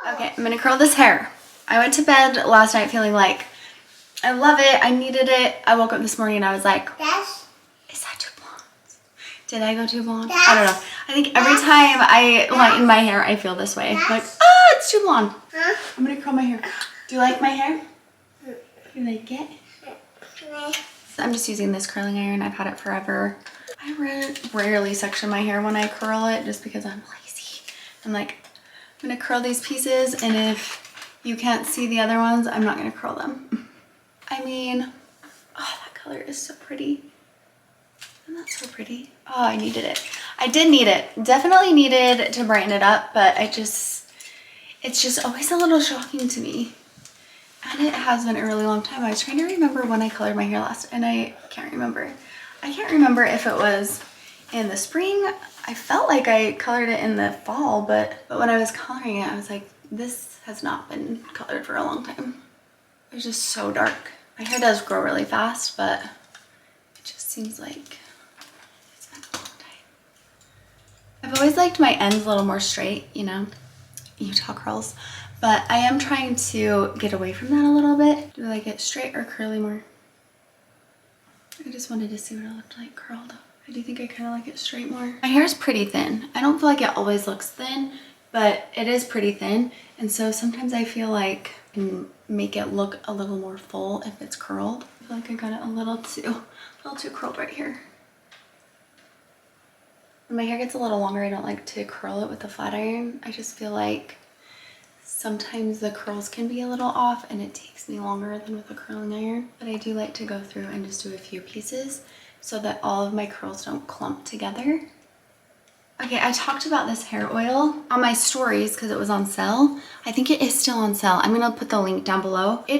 Okay, I'm gonna curl this hair. I went to bed last night feeling like I love it, I needed it. I woke up this morning and I was like, is that too blonde? Did I go too blonde? I don't know. I think every time I lighten my hair, I feel this way. Like, oh, it's too blonde. I'm gonna curl my hair. Do you like my hair? You like it? I'm just using this curling iron. I've had it forever. I rarely section my hair when I curl it just because I'm lazy. I'm like, I'm gonna curl these pieces, and if you can't see the other ones, I'm not gonna curl them. I mean, oh, that color is so pretty. Isn't that so pretty? Oh, I needed it. I did need it. Definitely needed to brighten it up, but it's just always a little shocking to me. And it has been a really long time. I was trying to remember when I colored my hair last, and I can't remember. I can't remember if it was in the spring. I felt like I colored it in the fall, but when I was coloring it, I was like, this has not been colored for a long time. It was just so dark. My hair does grow really fast, but it just seems like it's been a long time. I've always liked my ends a little more straight, you know, Utah curls, but I am trying to get away from that a little bit. Do I like it straight or curly more? I just wanted to see what it looked like curled. I do think I kind of like it straight more. My hair is pretty thin. I don't feel like it always looks thin, but it is pretty thin. And so sometimes I feel like I can make it look a little more full if it's curled. I feel like I got it a little too curled right here. When my hair gets a little longer, I don't like to curl it with a flat iron. I just feel like sometimes the curls can be a little off and it takes me longer than with a curling iron. But I do like to go through and just do a few pieces so that all of my curls don't clump together. Okay, I talked about this hair oil on my stories because it was on sale. I think it is still on sale. I'm gonna put the link down below.